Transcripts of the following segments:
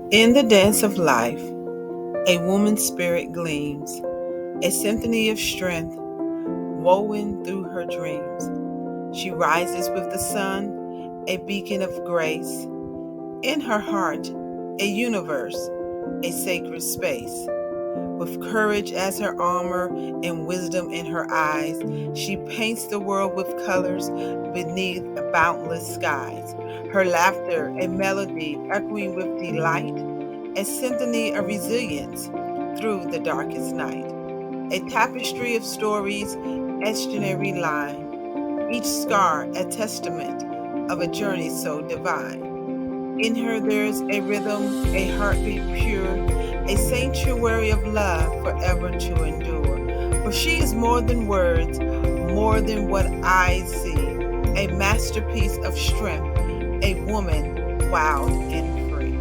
In the dance of life, a woman's spirit gleams, a symphony of strength woven through her dreams. She rises with the sun, a beacon of grace. In her heart, a universe, a sacred space. With courage as her armor and wisdom in her eyes, she paints the world with colors beneath boundless skies. Her laughter, a melody echoing with delight, a symphony of resilience through the darkest night. A tapestry of stories etched in every line, each scar a testament of a journey so divine. In her there's a rhythm, a heartbeat pure, a sanctuary of love forever to endure. For she is more than words, more than what eyes see, a masterpiece of strength, a woman wild and free.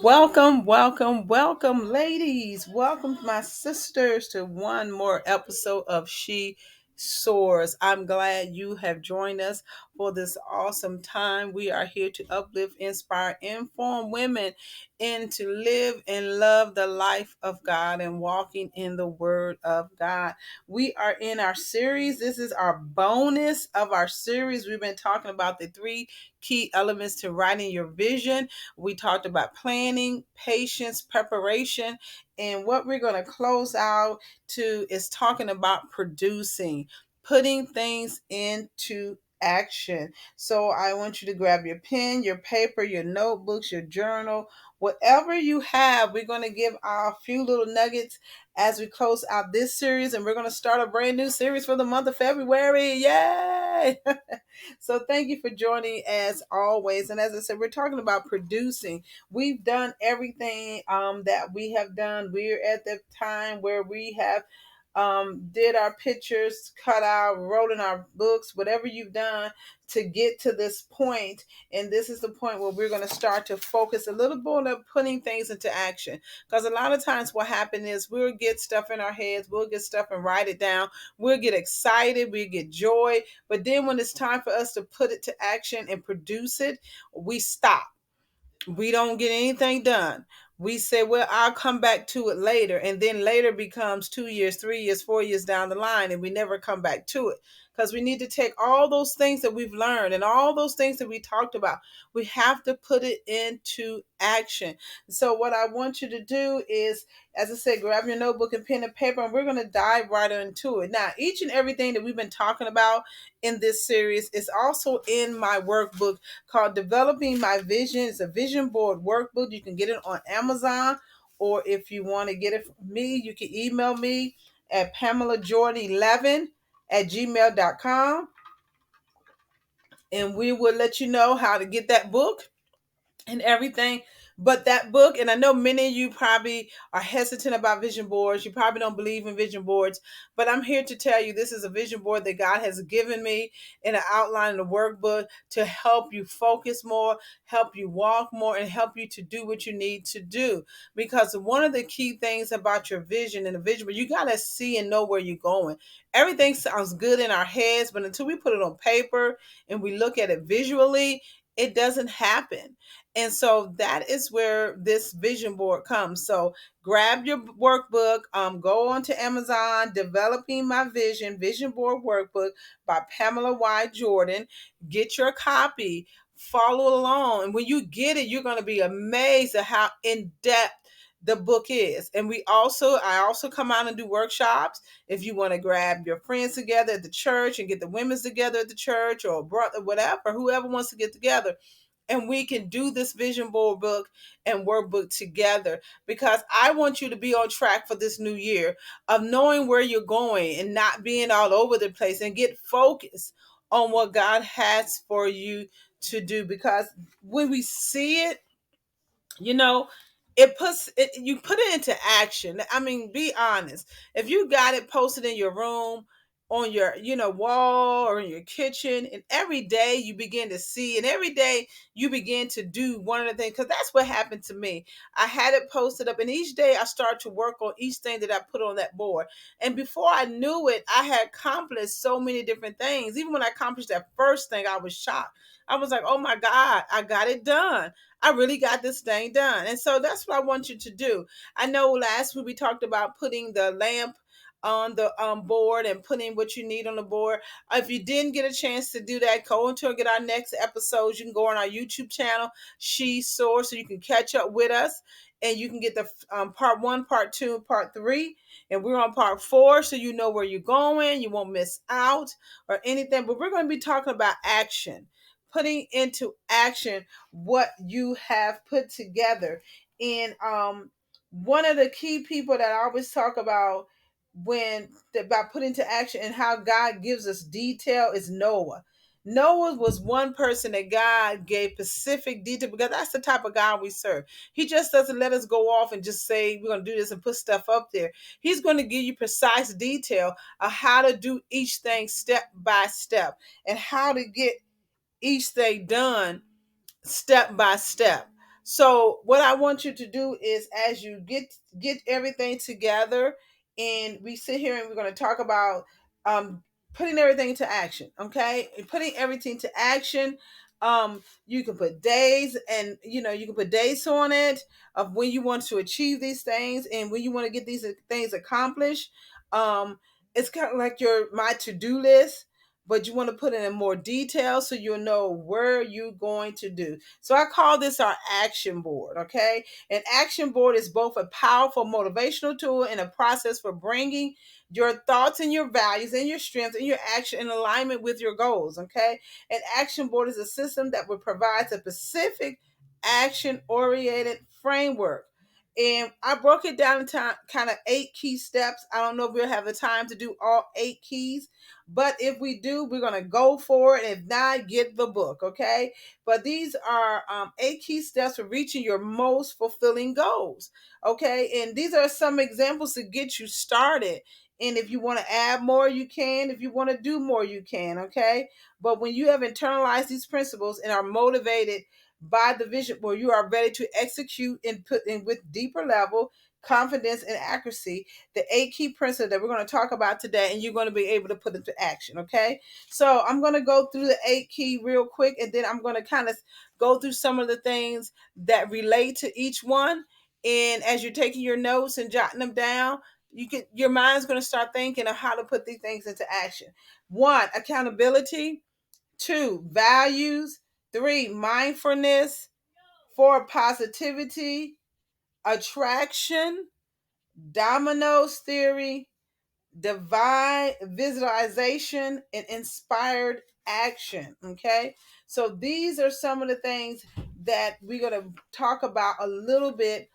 Welcome, welcome, welcome, ladies. Welcome, my sisters, to one more episode of She Soars. I'm glad you have joined us for this awesome time. We are here to uplift, inspire, inform women and to live and love the life of God and walking in the Word of God. We are in our series. This is our bonus of our series. We've been talking about the three key elements to writing your vision. We talked about planning, patience, preparation, and what we're going to close out to is talking about producing, putting things into action. So I want you to grab your pen, your paper, your notebooks, your journal, whatever you have. We're going to give our few little nuggets as we close out this series, and we're going to start a brand new series for the month of February. Yay! So thank you for joining as always. And as I said, we're talking about producing. We've done everything that we have done. We're at the time where we have did our pictures, cut out, wrote in our books, whatever you've done to get to this point. And this is the point where we're going to start to focus a little bit on putting things into action. Because a lot of times what happens is we'll get stuff in our heads, we'll get stuff and write it down, we'll get excited, we get joy. But then when it's time for us to put it to action and produce it, we stop. We don't get anything done. We say, well, I'll come back to it later. And then later becomes 2 years, 3 years, 4 years down the line, and we never come back to it. Because we need to take all those things that we've learned and all those things that we talked about. We have to put it into action. So what I want you to do is, as I said, grab your notebook and pen and paper, and we're going to dive right into it. Now, each and everything that we've been talking about in this series is also in my workbook called Developing My Vision. It's a vision board workbook. You can get it on Amazon, or if you want to get it from me, you can email me at pamelajordan11@gmail.com, and we will let you know how to get that book and everything. But that book, and I know many of you probably are hesitant about vision boards. You probably don't believe in vision boards, but I'm here to tell you this is a vision board that God has given me in an outline in the workbook to help you focus more, help you walk more, and help you to do what you need to do. Because one of the key things about your vision and the vision board, you got to see and know where you're going. Everything sounds good in our heads, but until we put it on paper and we look at it visually, it doesn't happen. And so that is where this vision board comes. So grab your workbook, go on to Amazon, Developing My Vision Board Workbook by Pamela Y. Jordan. Get your copy, follow along. And when you get it, you're going to be amazed at how in-depth the book is. And I also come out and do workshops. If you want to grab your friends together at the church and get the women's together at the church, or brother, whatever, whoever wants to get together, and we can do this vision board book and workbook together, because I want you to be on track for this new year of knowing where you're going and not being all over the place, and get focused on what God has for you to do. Because when we see it, you know, you put it into action. I mean, be honest. If you got it posted in your room on your wall or in your kitchen, and every day you begin to see, and every day you begin to do one of the things, because that's what happened to me. I had it posted up, and each day I start to work on each thing that I put on that board, and before I knew it, I had accomplished so many different things. Even when I accomplished that first thing, I was shocked. I was like, oh my God, I got it done. I really got this thing done. And so that's what I want you to do. I know last week we talked about putting the lamp on the board and putting what you need on the board. If you didn't get a chance to do that, go until we get our next episodes. You can go on our YouTube channel, SheSoars, so you can catch up with us, and you can get the part one, part two, and part three. And we're on part four, so you know where you're going. You won't miss out or anything. But we're going to be talking about action, putting into action what you have put together. And one of the key people that I always talk about when about putting into action and how God gives us detail is Noah. Noah was one person that God gave specific detail, because that's the type of God we serve. He just doesn't let us go off and just say we're going to do this and put stuff up there. He's going to give you precise detail of how to do each thing step by step, and how to get each thing done step by step. So what I want you to do is, as you get everything together, and we sit here and we're going to talk about um putting everything into action. Okay, and putting everything to action. You can put days, and you can put dates on it of when you want to achieve these things and when you want to get these things accomplished. It's kind of like your my to-do list, but you want to put it in more detail so you'll know where you're going to do. So I call this our action board, okay? An action board is both a powerful motivational tool and a process for bringing your thoughts and your values and your strengths and your action in alignment with your goals, okay? An action board is a system that will provide a specific action-oriented framework. And I broke it down into kind of 8 key steps. I don't know if we'll have the time to do all 8 keys, but if we do, we're going to go for it. If not, get the book, okay? But these are 8 key steps for reaching your most fulfilling goals, okay? And these are some examples to get you started. And if you want to add more, you can. If you want to do more, you can, okay? But when you have internalized these principles and are motivated by the vision, where you are ready to execute and put in with deeper level confidence and accuracy, the 8 key principles that we're going to talk about today, and you're going to be able to put into action. Okay, so I'm going to go through the 8 key real quick, and then I'm going to kind of go through some of the things that relate to each one. And as you're taking your notes and jotting them down, your mind's going to start thinking of how to put these things into action. 1, accountability. 2, values. 3, mindfulness. 4, positivity. Attraction. Dominoes theory. Divine visualization, and inspired action. Okay, so these are some of the things that we're going to talk about a little bit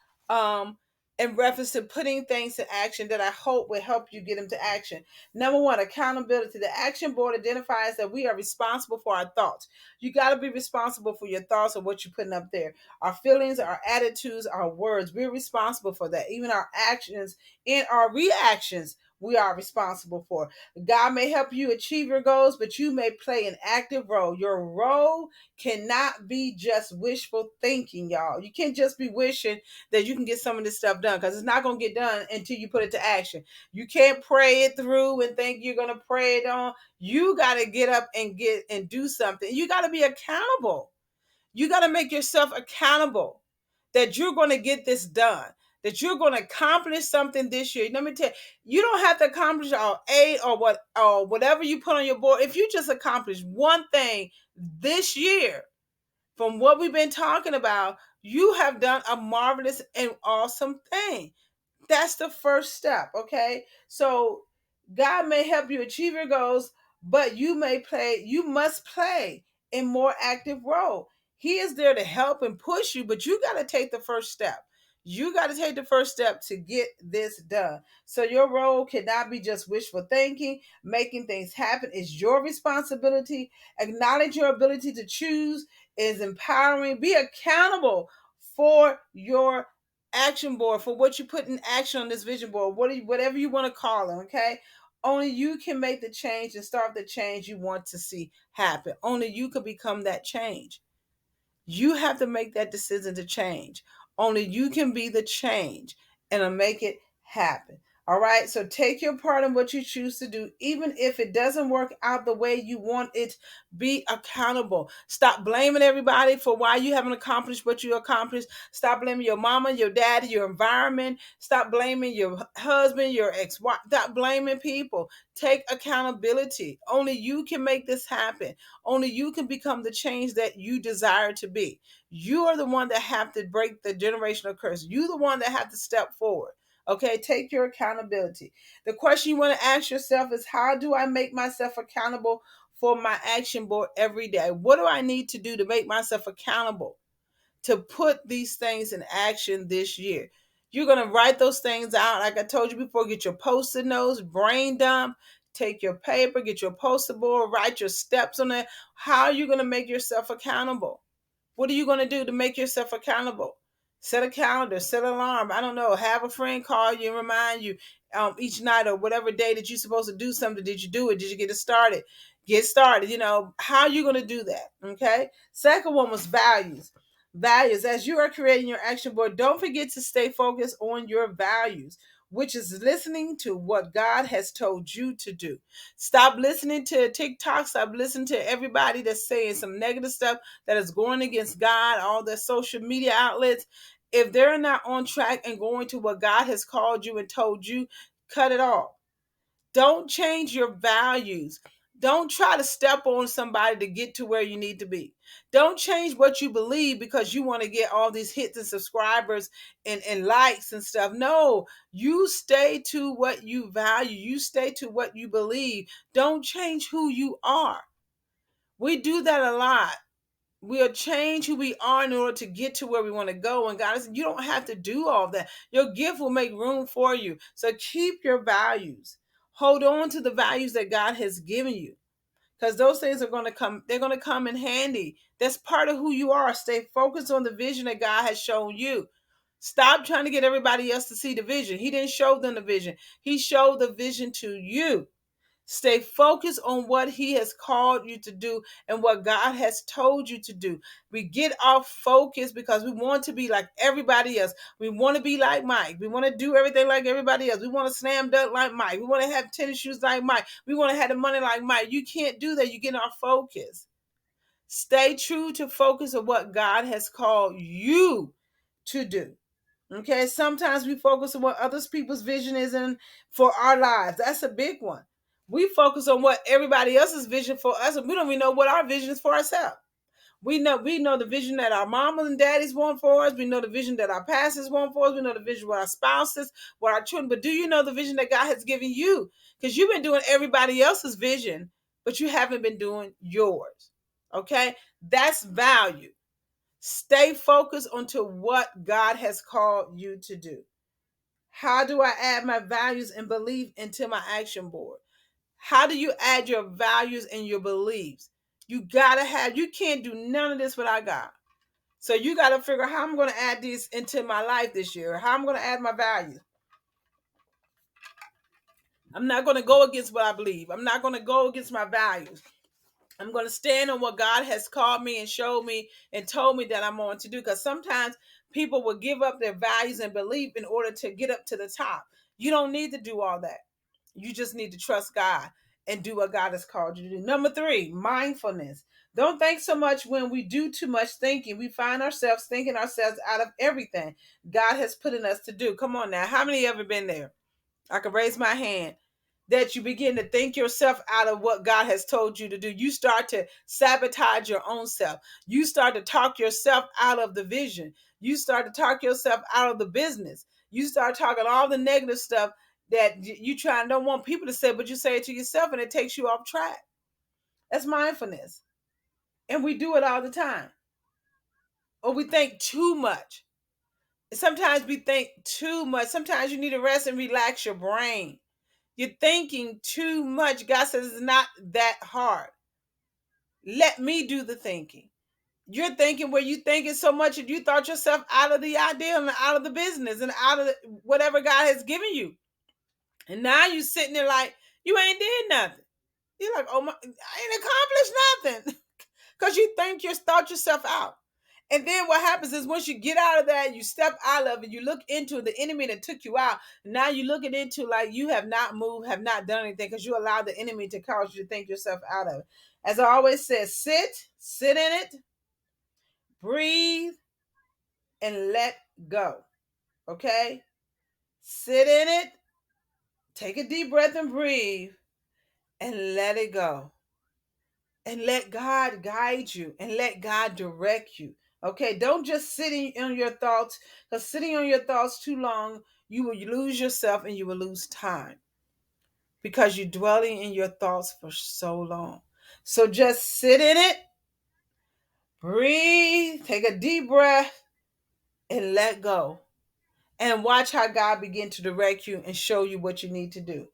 in reference to putting things to action, that I hope will help you get them to action. Number 1, accountability. The action board identifies that we are responsible for our thoughts. You got to be responsible for your thoughts and what you're putting up there. Our feelings, our attitudes, our words, we're responsible for that. Even our actions and our reactions, we are responsible for. God may help you achieve your goals, but you may play an active role. Your role cannot be just wishful thinking, y'all. You can't just be wishing that you can get some of this stuff done, because it's not going to get done until you put it to action. You can't pray it through and think you're going to pray it on. You got to get up and do something. You got to be accountable. You got to make yourself accountable that you're going to get this done, that you're going to accomplish something this year. Let me tell you, you don't have to accomplish all 8 or whatever you put on your board. If you just accomplish one thing this year from what we've been talking about, you have done a marvelous and awesome thing. That's the first step, okay? So God may help you achieve your goals, but you must play a more active role. He is there to help and push you, but you got to take the first step. You got to take the first step to get this done. So your role cannot be just wishful thinking. Making things happen is your responsibility. Acknowledge your ability to choose is empowering. Be accountable for your action board, for what you put in action on this vision board, whatever you want to call them, okay? Only you can make the change and start the change you want to see happen. Only you can become that change. You have to make that decision to change. Only you can be the change and make it happen. All right. So take your part in what you choose to do, even if it doesn't work out the way you want it. Be accountable. Stop blaming everybody for why you haven't accomplished what you accomplished. Stop blaming your mama, your daddy, your environment. Stop blaming your husband, your ex-wife. Stop blaming people. Take accountability. Only you can make this happen. Only you can become the change that you desire to be. You are the one that have to break the generational curse. You the one that have to step forward. Okay, take your accountability. The question you want to ask yourself is, how do I make myself accountable for my action board every day? What do I need to do to make myself accountable to put these things in action this year? You're going to write those things out. Like I told you before, get your post-it notes, brain dump, take your paper, get your post-it board, write your steps on it. How are you going to make yourself accountable? What are you going to do to make yourself accountable? Set a calendar, set an alarm. I don't know. Have a friend call you and remind you each night or whatever day that you're supposed to do something. Did you do it? Did you get it started? Get started. How are you going to do that? Okay. Second one was values. Values. As you are creating your action board, don't forget to stay focused on your values, which is listening to what God has told you to do. Stop listening to TikTok. Stop listening to everybody that's saying some negative stuff that is going against God, all the social media outlets. If they're not on track and going to what God has called you and told you, cut it off. Don't change your values. Don't try to step on somebody to get to where you need to be. Don't change what you believe because you want to get all these hits and subscribers and likes and stuff. No, you stay to what you value. You stay to what you believe. Don't change who you are. We do that a lot. We'll change who we are in order to get to where we want to go. And God said, you don't have to do all that. Your gift will make room for you. So keep your values. Hold on to the values that God has given you, because those things are going to come. They're going to come in handy. That's part of who you are. Stay focused on the vision that God has shown you. Stop trying to get everybody else to see the vision. He didn't show them the vision. He showed the vision to you. Stay focused on what he has called you to do and what God has told you to do. We get off focus because we want to be like everybody else. We want to be like Mike. We want to do everything like everybody else. We want to slam dunk like Mike. We want to have tennis shoes like Mike. We want to have the money like Mike. You can't do that. You get off focus. Stay true to focus on what God has called you to do. Okay, sometimes we focus on what other people's vision is in for our lives. That's a big one. We focus on what everybody else's vision for us, and we don't even know what our vision is for ourselves. We know the vision that our mamas and daddies want for us. We know the vision that our pastors want for us. We know the vision what our spouses, what our children. But do you know the vision that God has given you? Because you've been doing everybody else's vision, but you haven't been doing yours. Okay, that's value. Stay focused onto what God has called you to do. How do I add my values and belief into my action board? How do you add your values and your beliefs? You can't do none of this without God. So you got to figure out how I'm going to add these into my life this year, how I'm going to add my values. I'm not going to go against what I believe. I'm not going to go against my values. I'm going to stand on what God has called me and showed me and told me that I'm on to do. Because sometimes people will give up their values and belief in order to get up to the top. You don't need to do all that. You just need to trust God and do what God has called you to do. Number 3, mindfulness. Don't think so much. When we do too much thinking, we find ourselves thinking ourselves out of everything God has put in us to do. Come on now. How many ever been there? I can raise my hand. That you begin to think yourself out of what God has told you to do. You start to sabotage your own self. You start to talk yourself out of the vision. You start to talk yourself out of the business. You start talking all the negative stuff that you try and don't want people to say, but you say it to yourself and it takes you off track. That's mindfulness. And we do it all the time. Or we think too much. Sometimes we think too much. Sometimes you need to rest and relax your brain. You're thinking too much. God says it's not that hard. Let me do the thinking. You're thinking where you thinking so much that you thought yourself out of the idea and out of the business and out of whatever God has given you. And now you're sitting there like, You ain't did nothing. You're like, oh my, I ain't accomplished nothing. Because you think you thought yourself out. And then what happens is once you get out of that, you step out of it, you look into the enemy that took you out. Now you're looking into like you have not moved, have not done anything because you allowed the enemy to cause you to think yourself out of it. As I always said, sit in it, breathe, and let go. Okay? Sit in it, take a deep breath and breathe, and let it go. And let God guide you and let God direct you. Okay, don't just sitting on your thoughts, because sitting on your thoughts too long, you will lose yourself and you will lose time because you're dwelling in your thoughts for so long. So just sit in it, breathe, take a deep breath, and let go. And watch how God begin to direct you and show you what you need to do.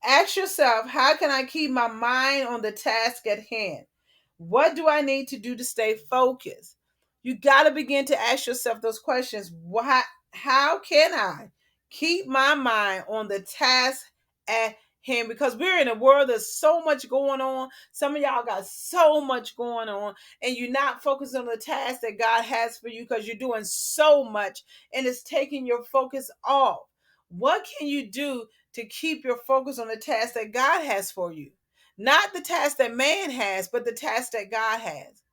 Ask yourself, how can I keep my mind on the task at hand? What do I need to do to stay focused? You got to begin to ask yourself those questions. How can I keep my mind on the task at hand? Because we're in a world there's so much going on. Some of y'all got so much going on, and you're not focused on the task that God has for you because you're doing so much and it's taking your focus off. What can you do to keep your focus on the task that God has for you? Not the task that man has, but the task that God has.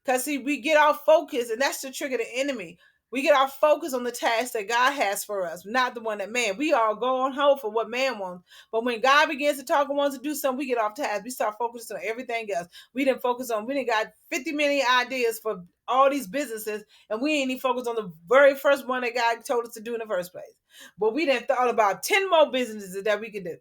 Because see, we get our focus, and that's the trick of the enemy. We get our focus on the task that God has for us, not the one that man. We all go on hold for what man wants. But when God begins to talk and wants to do something, we get off task. We start focusing on everything else. We didn't focus on, we didn't got 50 million ideas for all these businesses, and we ain't even focused on the very first one that God told us to do in the first place. But we didn't thought about 10 more businesses that we could do.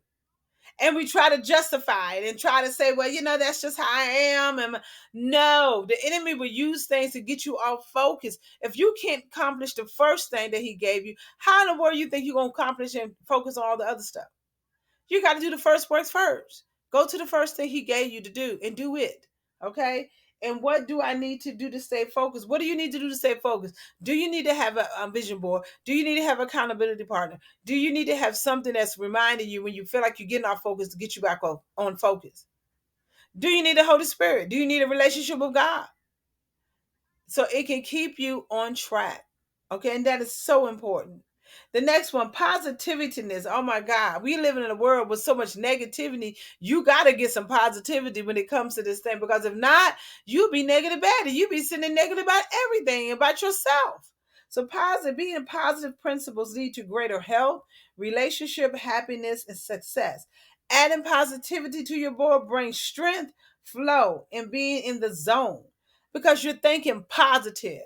And we try to justify it and try to say, well, that's just how I am. And no, the enemy will use things to get you off focus. If you can't accomplish the first thing that he gave you, how in the world you think you're going to accomplish and focus on all the other stuff? You got to do the first works first. Go to the first thing he gave you to do and do it. Okay? And what do I need to do to stay focused? What do you need to do to stay focused? Do you need to have a vision board? Do you need to have an accountability partner? Do you need to have something that's reminding you when you feel like you're getting off focus to get you back on focus? Do you need the Holy Spirit? Do you need a relationship with God? So it can keep you on track. Okay, and that is so important. The next one, positivityness. Oh my God, we live in a world with so much negativity. You got to get some positivity when it comes to this thing, because if not, you'll be negative about it. You'll be sitting negative about everything, about yourself. So being positive principles lead to greater health, relationship, happiness, and success. Adding positivity to your board brings strength, flow, and being in the zone because you're thinking positive.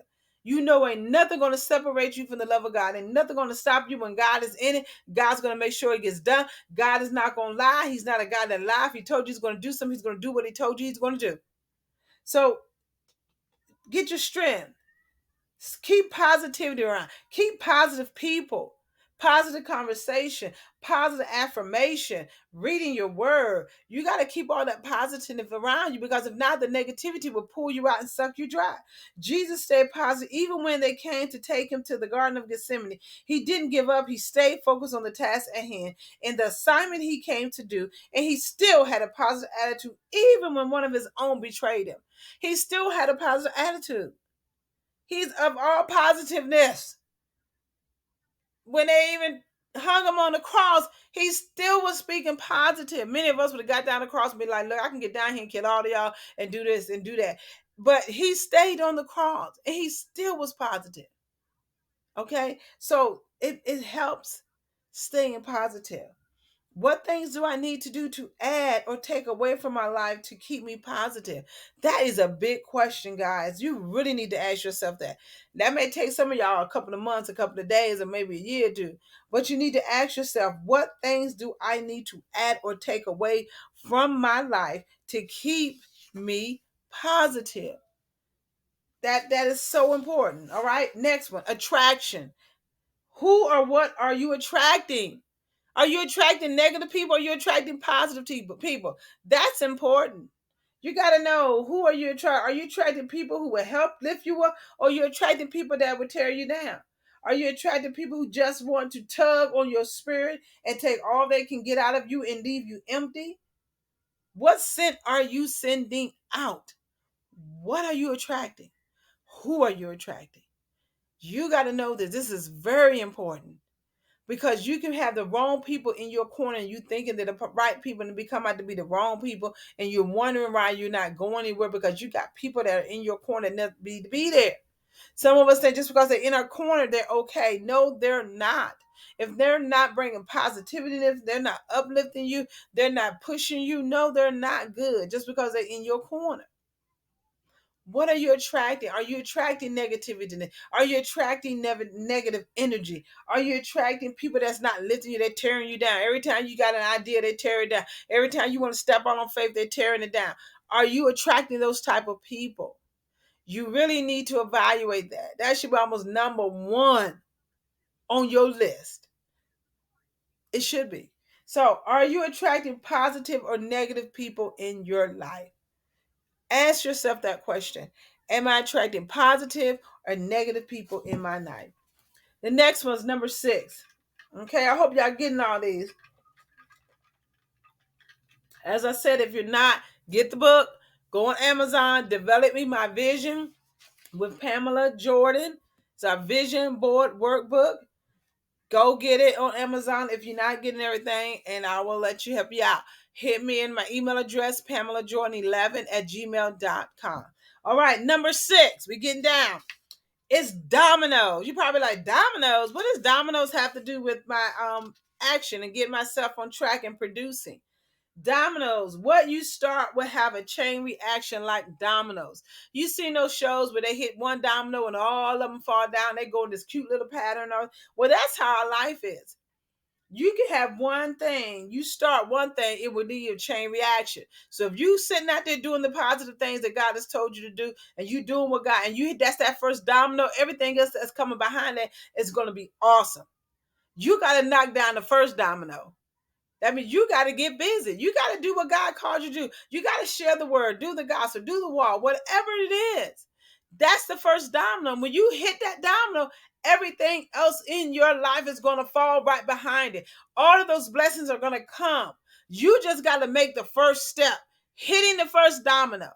You know, ain't nothing going to separate you from the love of God. Ain't nothing going to stop you when God is in it. God's going to make sure it gets done. God is not going to lie. He's not a God that lies. If he told you he's going to do something, he's going to do what he told you he's going to do. So get your strength. Keep positivity around. Keep positive people. Positive conversation, positive affirmation, reading your word. You got to keep all that positive around you, because if not, the negativity will pull you out and suck you dry. Jesus stayed positive even when they came to take him to the Garden of Gethsemane. He didn't give up. He stayed focused on the task at hand and the assignment he came to do, and he still had a positive attitude even when one of his own betrayed him. He still had a positive attitude. He's of all positiveness. When they even hung him on the cross, he still was speaking positive. Many of us would have got down the cross and be like, look, I can get down here and kill all of y'all and do this and do that. But he stayed on the cross and he still was positive. Okay? So it helps staying positive. What things do I need to do to add or take away from my life to keep me positive? That is a big question, guys. You really need to ask yourself that. That may take some of y'all a couple of months, a couple of days, or maybe a year or two. But you need to ask yourself, what things do I need to add or take away from my life to keep me positive? That is so important. All right. Next one, attraction. Who or what are you attracting? Are you attracting negative people or are you attracting positive people? That's important. You got to know, who are you attracting? Are you attracting people who will help lift you up, or are you attracting people that will tear you down? Are you attracting people who just want to tug on your spirit and take all they can get out of you and leave you empty? What scent are you sending out? What are you attracting? Who are you attracting? You got to know that this is very important, because you can have the wrong people in your corner and you thinking that the right people and become out to be the wrong people, and you're wondering why you're not going anywhere because you got people that are in your corner that need to be there. Some of us think just because they're in our corner they're okay. No, they're not. If they're not bringing positivity, if they're not uplifting you, they're not pushing you, no, they're not good just because they're in your corner. What are you attracting? Are you attracting negativity? Are you attracting negative energy? Are you attracting people that's not lifting you? They're tearing you down. Every time you got an idea, they tear it down. Every time you want to step out on faith, they're tearing it down. Are you attracting those type of people? You really need to evaluate that. That should be almost number one on your list. It should be. So, are you attracting positive or negative people in your life? Ask yourself that question. Am I attracting positive or negative people in my life? The next one's number 6. Okay, I hope y'all getting all these. As I said, if you're not, get the book. Go on Amazon, Develop Me My Vision with Pamela Jordan. It's our vision board workbook. Go get it on Amazon if you're not getting everything, and I will let you help you out. Hit me in my email address, PamelaJordan11@gmail.com. All right, number 6, we getting down. It's dominoes. You probably like, dominoes? What does dominoes have to do with my action and get myself on track and producing? Dominoes, what you start will have a chain reaction like dominoes. You seen those shows where they hit one domino and all of them fall down. They go in this cute little pattern. Well, that's how our life is. You can have one thing. You start one thing, it will lead a chain reaction. So if you sitting out there doing the positive things that God has told you to do, and you doing what God, and you that's that first domino, everything else that's coming behind that is going to be awesome. You got to knock down the first domino. That means you got to get busy. You got to do what God called you to do. You got to share the word, do the gospel, do the wall, whatever it is. That's the first domino. When you hit that domino, everything else in your life is going to fall right behind it. All of those blessings are going to come. You just got to make the first step, hitting the first domino.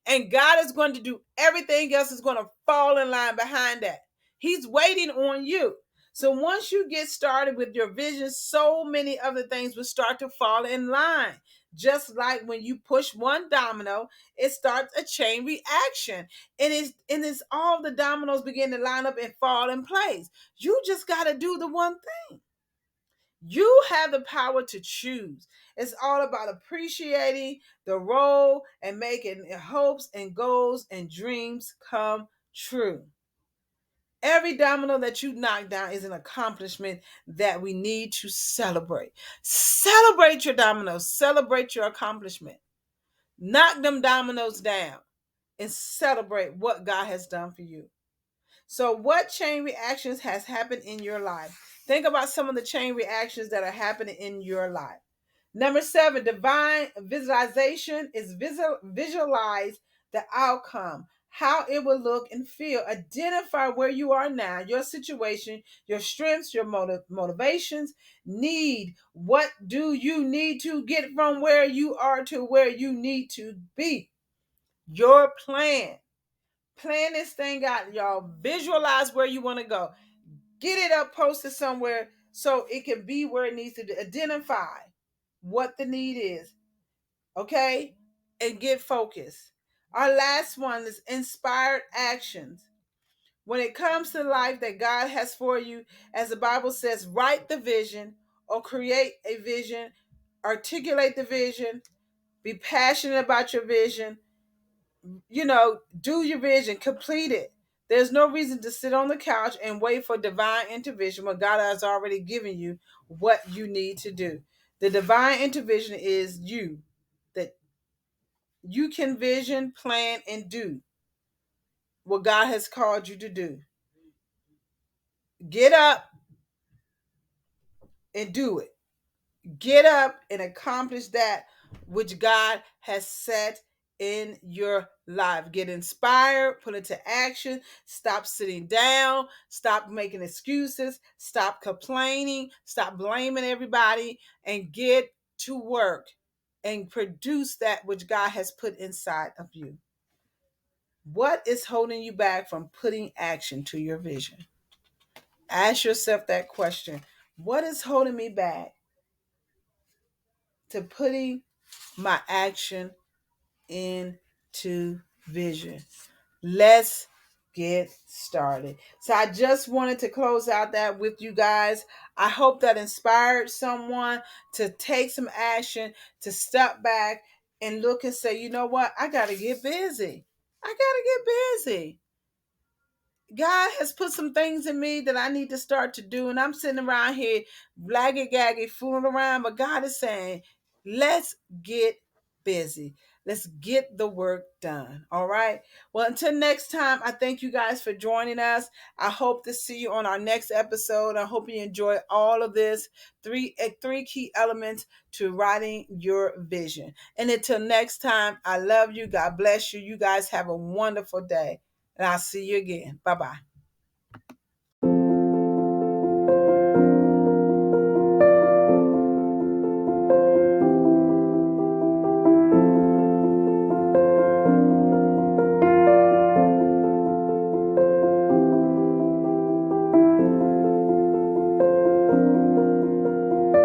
And God is going to do everything else is going to fall in line behind that. He's waiting on you. So once you get started with your vision, so many other things will start to fall in line. Just like when you push one domino, it starts a chain reaction. And it's all the dominoes begin to line up and fall in place. You just got to do the one thing. You have the power to choose. It's all about appreciating the role and making hopes and goals and dreams come true. Every domino that you knock down is an accomplishment that we need to celebrate. Celebrate your dominoes. Celebrate your accomplishment. Knock them dominoes down and celebrate what God has done for you. So, what chain reactions has happened in your life? Think about some of the chain reactions that are happening in your life. Number 7, divine visualization is visualize the outcome, how it will look and feel. Identify where you are now, your situation, your strengths, your motivations, need. What do you need to get from where you are to where you need to be? Your plan. Plan this thing out, y'all. Visualize where you want to go. Get it up, post it somewhere so it can be where it needs to be. Identify what the need is, okay? And get focused. Our last one is inspired actions. When it comes to life that God has for you, as the Bible says, write the vision or create a vision, articulate the vision, be passionate about your vision, do your vision, complete it. There's no reason to sit on the couch and wait for divine intervention when God has already given you what you need to do. The divine intervention is that you can vision, plan, and do what God has called you to do. Get up and do it. Get up and accomplish that which God has set in your life. Get inspired, put it to action, stop sitting down, stop making excuses, stop complaining, stop blaming everybody, and get to work and produce that which God has put inside of you. What is holding you back from putting action to your vision? Ask yourself that question. What is holding me back to putting my action into vision? Let's get started. So I just wanted to close out that with you guys. I hope that inspired someone to take some action, to step back and look and say, you know what? I got to get busy. I got to get busy. God has put some things in me that I need to start to do. And I'm sitting around here laggy gaggy, fooling around. But God is saying, let's get busy. Let's get the work done. All right. Well, until next time, I thank you guys for joining us. I hope to see you on our next episode. I hope you enjoy all of this. Three key elements to writing your vision. And until next time, I love you. God bless you. You guys have a wonderful day. And I'll see you again. Bye-bye.